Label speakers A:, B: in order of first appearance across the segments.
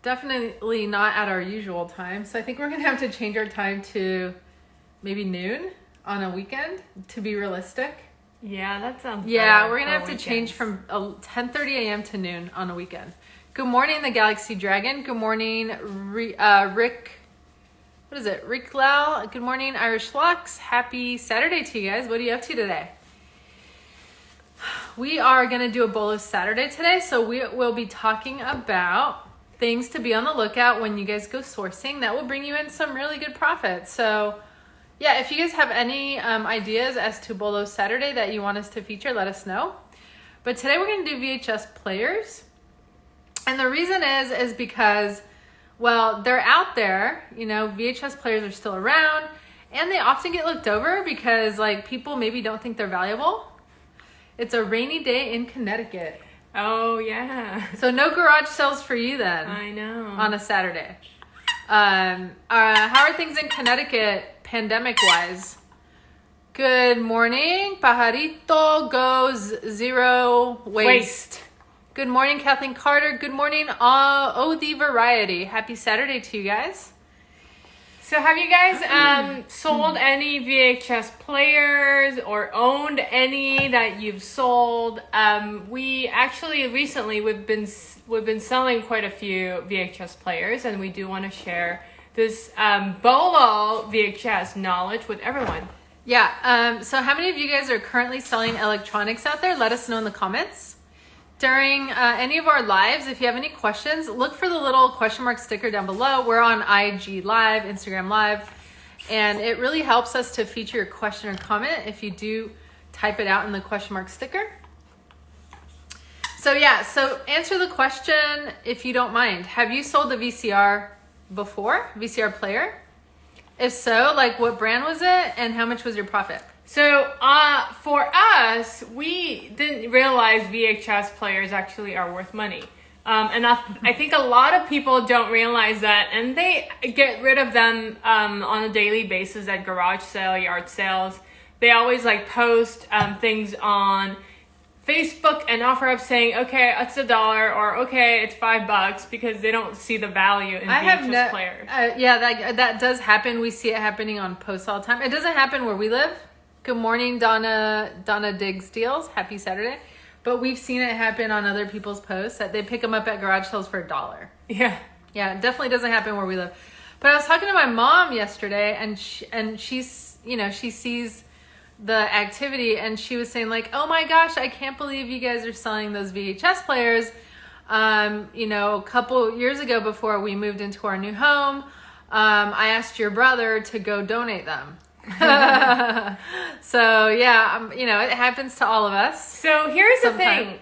A: definitely not at our usual time. So I think we're going to have to change our time to maybe noon on a weekend to be realistic.
B: Yeah, that sounds
A: Yeah, we're going to have to change from 10:30 a.m. to noon on a weekend. Good morning, the Galaxy Dragon. Good morning, Rick. What is it? Rick Lau. Good morning, Irish Lux. Happy Saturday to you guys. What are you up to today? We are going to do a Bolo Saturday today. So we will be talking about things to be on the lookout when you guys go sourcing. That will bring you in some really good profit. So yeah, if you guys have any ideas as to Bolo Saturday that you want us to feature, let us know. But today we're going to do VHS players. And the reason is because, well, they're out there, you know, VHS players are still around, and they often get looked over because, like, people maybe don't think they're valuable. It's a rainy day in Connecticut.
B: Oh, yeah.
A: So no garage sales for you then.
B: I know.
A: On a Saturday. How are things in Connecticut, pandemic-wise? Good morning. Pajarito goes zero waste. Good morning, Kathleen Carter. Good morning, the Variety. Happy Saturday to you guys.
B: So have you guys sold any VHS players or owned any that you've sold? We actually recently we've been selling quite a few VHS players, and we do want to share this Bolo VHS knowledge with everyone.
A: Yeah. So how many of you guys are currently selling electronics out there? Let us know in the comments. During any of our lives, if you have any questions, look for the little question mark sticker down below. We're on IG Live, Instagram Live, and it really helps us to feature your question or comment if you do type it out in the question mark sticker. So yeah, so answer the question if you don't mind. Have you sold the VCR before? VCR player? If so, like what brand was it and how much was your profit?
B: So for us, we didn't realize VHS players actually are worth money. And I think a lot of people don't realize that, and they get rid of them on a daily basis at garage sale, yard sales. They always like post things on Facebook and offer up saying, okay, it's $1 or okay, it's $5 because they don't see the value in VHS players.
A: Yeah, that does happen. We see it happening on posts all the time. It doesn't happen where we live. Good morning, Donna Diggs Deals. Happy Saturday. But we've seen it happen on other people's posts that they pick them up at garage sales for $1.
B: Yeah.
A: Yeah, it definitely doesn't happen where we live. But I was talking to my mom yesterday, and she's, you know, she sees the activity, and she was saying like, oh my gosh, I can't believe you guys are selling those VHS players. You know, a couple years ago before we moved into our new home, I asked your brother to go donate them. So yeah, you know, it happens to all of us.
B: So here's the thing.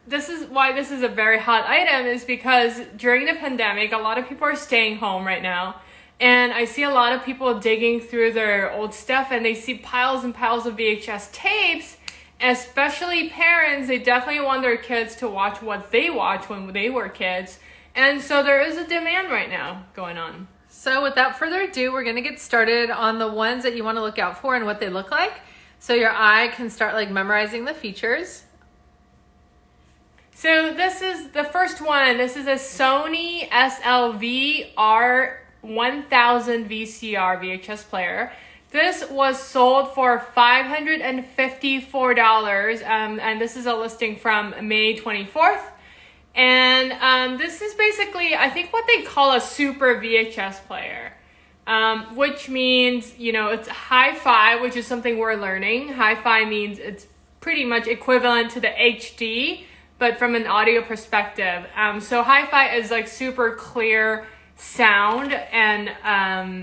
B: This is why this is a very hot item, is because during the pandemic, a lot of people are staying home right now. And I see a lot of people digging through their old stuff, and they see piles and piles of VHS tapes, especially parents. They definitely want their kids to watch what they watched when they were kids. And so there is a demand right now going on.
A: So without further ado, we're going to get started on the ones that you want to look out for and what they look like. So your eye can start like memorizing the features.
B: So this is the first one. This is a Sony SLV R1000 VCR VHS player. This was sold for $554, and this is a listing from May 24th. And this is basically, I think, what they call a super VHS player, which means, you know, it's hi-fi, which is something we're learning. Hi-fi means it's pretty much equivalent to the HD, but from an audio perspective. So hi-fi is like super clear sound and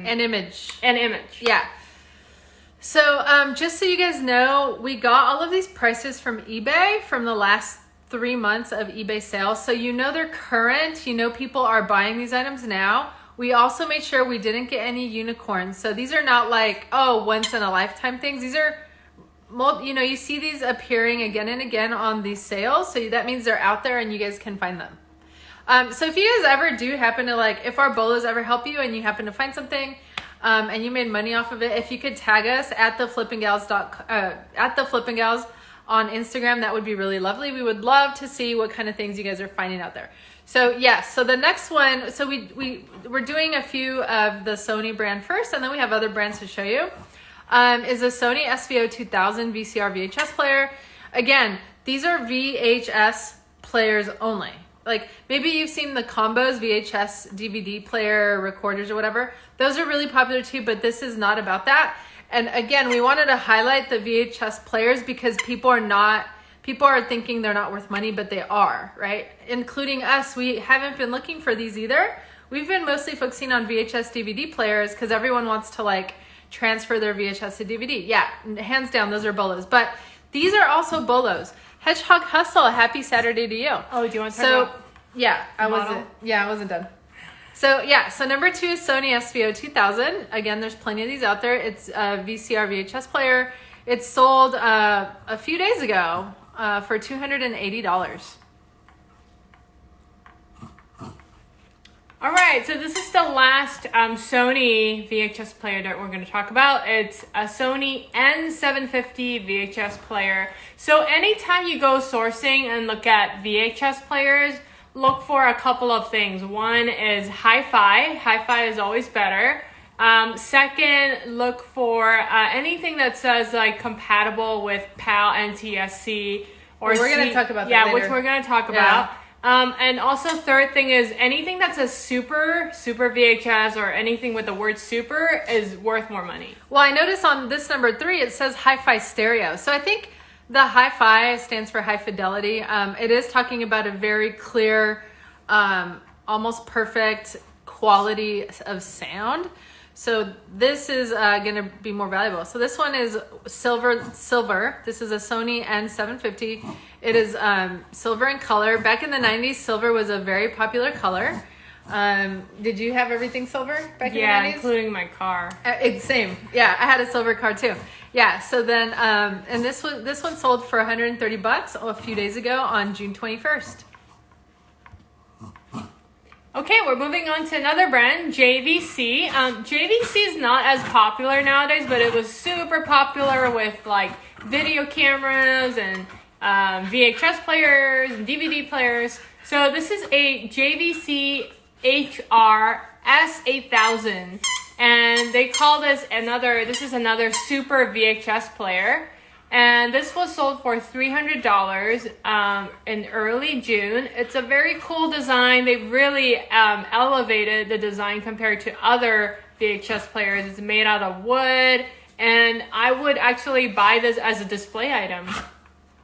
A: image.
B: Yeah.
A: So just so you guys know, we got all of these prices from eBay from the last 3 months of eBay sales. So you know they're current. You know people are buying these items now. We also made sure we didn't get any unicorns. So these are not like, oh, once in a lifetime things. These are, you know, you see these appearing again and again on these sales. So that means they're out there and you guys can find them. So if you guys ever do happen to like, if our bolos ever help you and you happen to find something and you made money off of it, if you could tag us at the Flippin' Gals on Instagram, that would be really lovely. We would love to see what kind of things you guys are finding out there. So yes, so the next one, so we're doing a few of the Sony brand first, and then we have other brands to show you. Is a Sony SVO 2000 VCR VHS player. Again, these are VHS players only. Like maybe you've seen the combos, VHS, DVD player, recorders or whatever. Those are really popular too, but this is not about that. And again, we wanted to highlight the VHS players because people are thinking they're not worth money, but they are, right? Including us, we haven't been looking for these either. We've been mostly focusing on VHS DVD players because everyone wants to like transfer their VHS to DVD. Yeah, hands down, those are Bolos. But these are also Bolos. Hedgehog Hustle, happy Saturday to you.
B: Oh, do you want to talk about
A: I wasn't done. So number 2 is Sony SVO 2000. Again, there's plenty of these out there. It's a VCR VHS player. It's sold a few days ago for $280.
B: All right, so this is the last Sony VHS player that we're going to talk about. It's a Sony N750 VHS player. So anytime you go sourcing and look at VHS players, look for a couple of things. One is hi-fi. Hi-fi is always better. Second, look for anything that says like compatible with PAL, NTSC, or
A: we're going to talk about that
B: yeah,
A: later.
B: which we're going to talk about. And also third thing is anything that says super VHS or anything with the word super is worth more money.
A: Well, I noticed on this number 3, it says hi-fi stereo. So I think the hi-fi stands for high fidelity. It is talking about a very clear, almost perfect quality of sound. So this is going to be more valuable. So this one is silver. This is a Sony N750. It is silver in color. Back in the 90s, silver was a very popular color. Did you have everything silver back in the 90s?
B: Yeah, including my car.
A: It's same. Yeah, I had a silver car too. Yeah, so then, and this one sold for $130 a few days ago on June 21st.
B: Okay, we're moving on to another brand, JVC. JVC is not as popular nowadays, but it was super popular with like video cameras and VHS players and DVD players. So this is a JVC HR S8000, and they call this another super VHS player. And this was sold for $300 in early June. It's a very cool design. They really elevated the design compared to other VHS players. It's made out of wood, and I would actually buy this as a display item.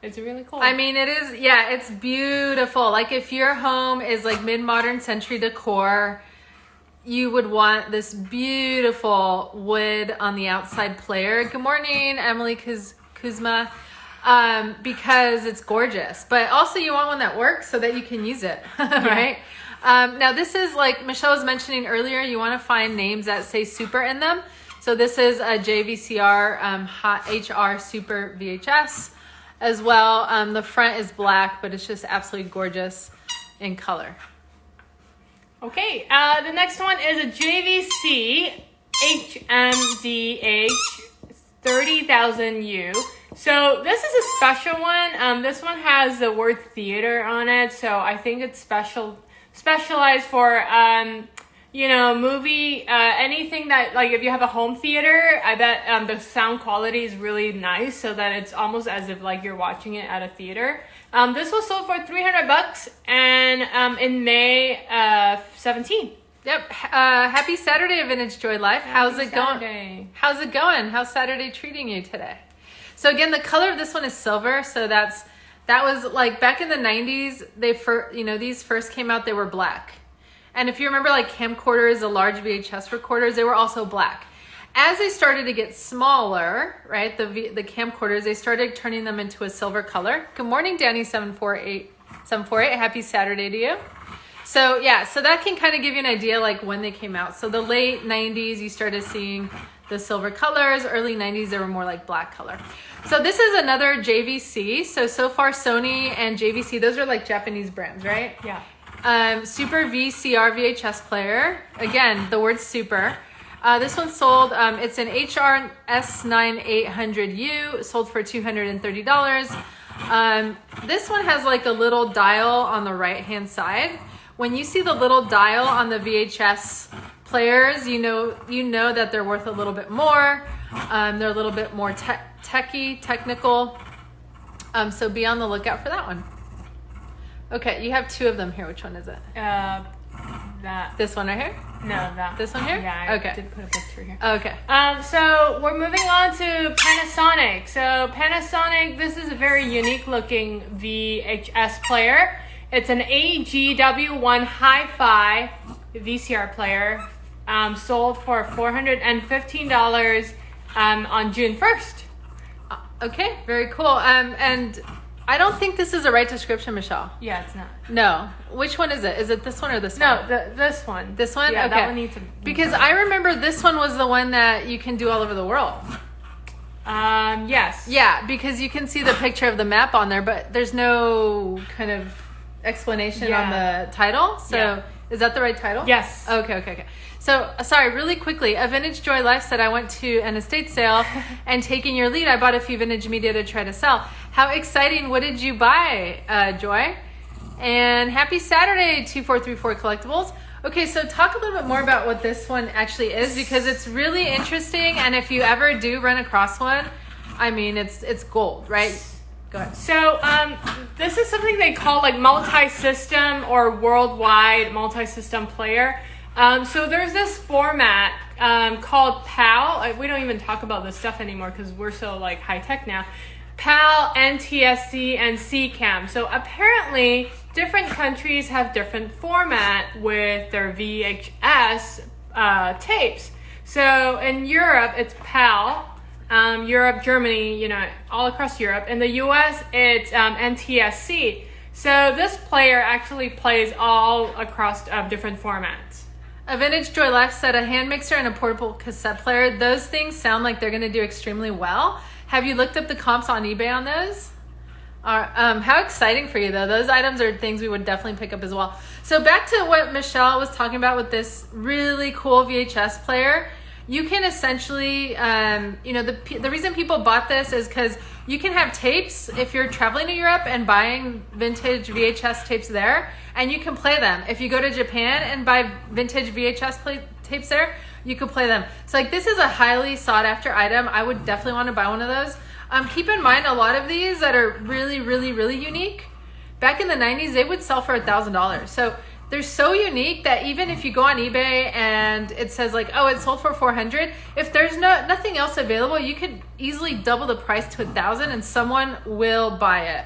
B: It's really cool.
A: I mean, it is, yeah, it's beautiful. Like if your home is like mid-modern century decor, you would want this beautiful wood on the outside player. Good morning, Emily Kuzma, because it's gorgeous, but also you want one that works so that you can use it, right? Now this is like Michelle was mentioning earlier, you want to find names that say super in them. So this is a JVCR Hot HR Super VHS as well. The front is black, but it's just absolutely gorgeous in color.
B: Okay, the next one is a JVC HMDH 30,000U. So this is a special one. This one has the word theater on it, so I think it's specialized for movie, anything that, like, if you have a home theater, I bet the sound quality is really nice, so that it's almost as if like you're watching it at a theater. This was sold for $300 and in May 17.
A: Yep. Happy Saturday, Vintage Joy Life. How's it going? How's it going? How's Saturday treating you today? So again, the color of this one is silver. So that was like back in the 90s. These first came out. They were black, and if you remember, like camcorders, the large VHS recorders, they were also black. As they started to get smaller, right, the camcorders, they started turning them into a silver color. Good morning, Danny 748. Happy Saturday to you. So yeah, so that can kind of give you an idea like when they came out. So the late 90s, you started seeing the silver colors. Early 90s, they were more like black color. So this is another JVC. So far Sony and JVC, those are like Japanese brands, right?
B: Yeah.
A: Super VCR VHS player. Again, the word super. This one sold, it's an HR S9800U, sold for $230. This one has like a little dial on the right hand side, when you see the little dial on the VHS players, you know that they're worth a little bit more. They're a little bit more technical. So be on the lookout for that one. Okay, you have two of them here. Which one is it?
B: That.
A: This one right here?
B: No, that.
A: This one here?
B: Yeah, I
A: okay.
B: did put a picture here.
A: Okay.
B: So we're moving on to Panasonic. So Panasonic, this is a very unique looking VHS player. It's an AGW1 Hi-Fi VCR player, sold for $415 on June 1st.
A: Okay, very cool. And I don't think this is the right description, Michelle.
B: Yeah, it's not.
A: No. Which one is it? Is it this one or this one?
B: No, this one.
A: This one?
B: Yeah,
A: okay.
B: that one needs to...
A: Because I remember this one was the one that you can do all over the world.
B: Yes.
A: Yeah, because you can see the picture of the map on there, but there's no kind of explanation on the title. So is that the right title?
B: Yes.
A: Okay. So, sorry, really quickly, a Vintage Joy Life said, I went to an estate sale and taking your lead, I bought a few vintage media to try to sell. How exciting. What did you buy, Joy? And happy Saturday, 2434 Collectibles. Okay, so talk a little bit more about what this one actually is, because it's really interesting. And if you ever do run across one, I mean, it's gold, right? Go ahead.
B: So this is something they call like multi-system or worldwide multi-system player. So there's this format called PAL. We don't even talk about this stuff anymore because we're so like high tech now. PAL, NTSC, and CCAM. So apparently different countries have different format with their VHS tapes. So in Europe, it's PAL. Europe, Germany, all across Europe. In the US, it's NTSC. So this player actually plays all across different formats.
A: A Vintage Joy Life said a hand mixer and a portable cassette player. Those things sound like they're going to do extremely well. Have you looked up the comps on eBay on those? How exciting for you, though. Those items are things we would definitely pick up as well. So back to what Michelle was talking about with this really cool VHS player. You can essentially, the reason people bought this is because you can have tapes if you're traveling to Europe and buying vintage VHS tapes there, and you can play them. If you go to Japan and buy vintage VHS tapes there, you can play them. So like this is a highly sought after item. I would definitely want to buy one of those. Keep in mind a lot of these that are really, really, really unique. Back in the 90s, they would sell for $1,000. So they're so unique that even if you go on eBay and it says like, oh, it sold for $400, if there's nothing else available, you could easily double the price to $1,000 and someone will buy it.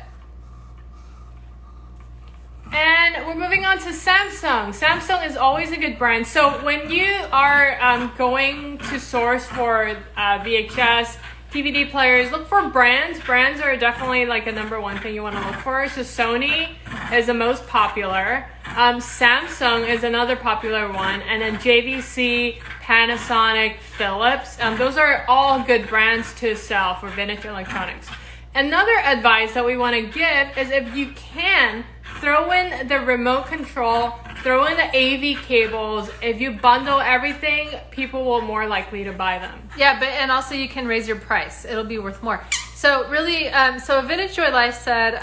B: And we're moving on to Samsung. Samsung is always a good brand. So when you are going to source for VHS, DVD players, look for brands. Brands are definitely like a number one thing you want to look for. So Sony is the most popular. Samsung is another popular one. And then JVC, Panasonic, Philips. Those are all good brands to sell for vintage electronics. Another advice that we want to give is if you can, throw in the remote control, throw in the AV cables. If you bundle everything, people will more likely to buy them.
A: Yeah, and also you can raise your price. It'll be worth more. So really, so Vintage Joy Life said,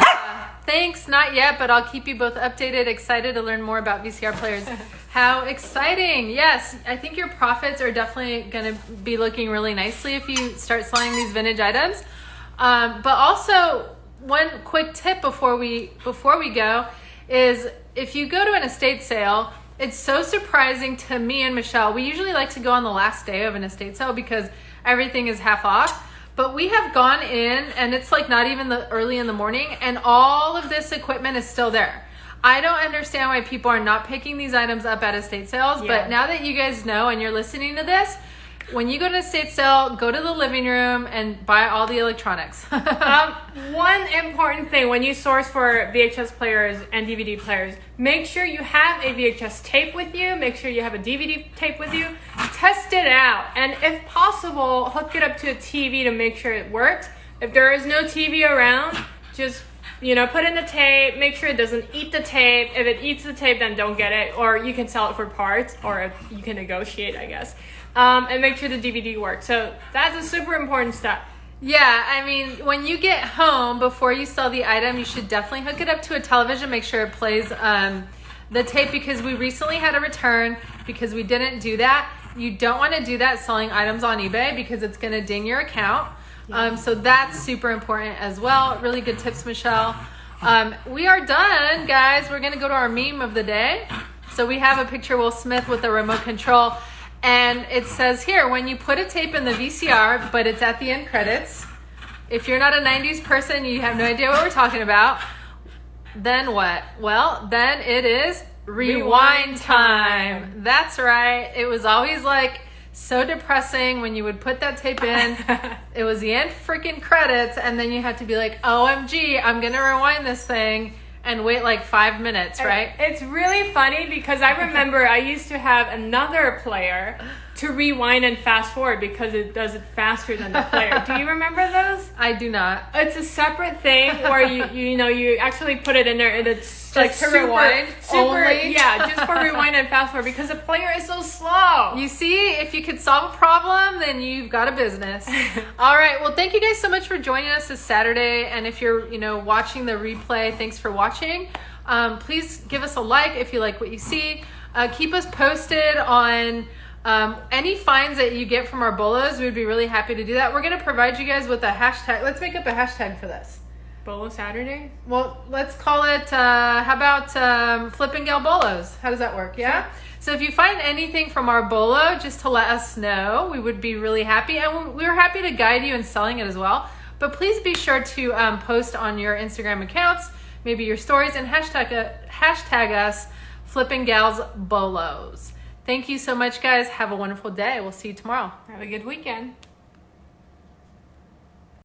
A: thanks, not yet, but I'll keep you both updated. Excited to learn more about VCR players. How exciting. Yes, I think your profits are definitely going to be looking really nicely if you start selling these vintage items. But also, one quick tip before we go is if you go to an estate sale, it's so surprising to me and Michelle. We usually like to go on the last day of an estate sale because everything is half off. But we have gone in and it's like not even early in the morning and all of this equipment is still there. I don't understand why people are not picking these items up at estate sales. Yeah. But now that you guys know and you're listening to this, when you go to a estate sale, go to the living room and buy all the electronics.
B: One important thing when you source for VHS players and DVD players, make sure you have a VHS tape with you. Make sure you have a DVD tape with you. Test it out. And if possible, hook it up to a TV to make sure it works. If there is no TV around, just put in the tape, make sure it doesn't eat the tape. If it eats the tape, then don't get it. Or you can sell it for parts, or you can negotiate, I guess. And make sure the DVD works. So that's a super important step.
A: Yeah, I mean, when you get home, before you sell the item, you should definitely hook it up to a television. Make sure it plays the tape because we recently had a return because we didn't do that. You don't want to do that selling items on eBay because it's going to ding your account. So that's super important as well. Really good tips, Michelle. We are done, guys. We're going to go to our meme of the day. So we have a picture of Will Smith with the remote control. And it says here, when you put a tape in the VCR, but it's at the end credits, if you're not a 90s person, you have no idea what we're talking about, then what? Well, then it is rewind time. That's right. It was always like so depressing when you would put that tape in. It was the end freaking credits, and then you had to be like, OMG, I'm going to rewind this thing and wait like 5 minutes, right?
B: It's really funny because I remember I used to have another player to rewind and fast forward because it does it faster than the player. Do you remember those?
A: I do not.
B: It's a separate thing where you actually put it in there and it's
A: Just
B: like
A: to rewind only?
B: Yeah, just for rewind and fast forward because the player is so slow.
A: You see, if you could solve a problem, then you've got a business. All right. Well, thank you guys so much for joining us this Saturday. And if you're, watching the replay, thanks for watching. Please give us a like if you like what you see. Keep us posted on any finds that you get from our Bolos. We'd be really happy to do that. We're going to provide you guys with a hashtag. Let's make up a hashtag for this.
B: Bolo Saturday?
A: Well, let's call it, how about Flippin' Gal Bolos? How does that work? Yeah?
B: Sure.
A: So if you find anything from our Bolo, just to let us know, we would be really happy. And we're happy to guide you in selling it as well. But please be sure to post on your Instagram accounts, maybe your stories, and hashtag us Flippin' Gals Bolos. Thank you so much, guys. Have a wonderful day. We'll see you tomorrow.
B: Have a good weekend.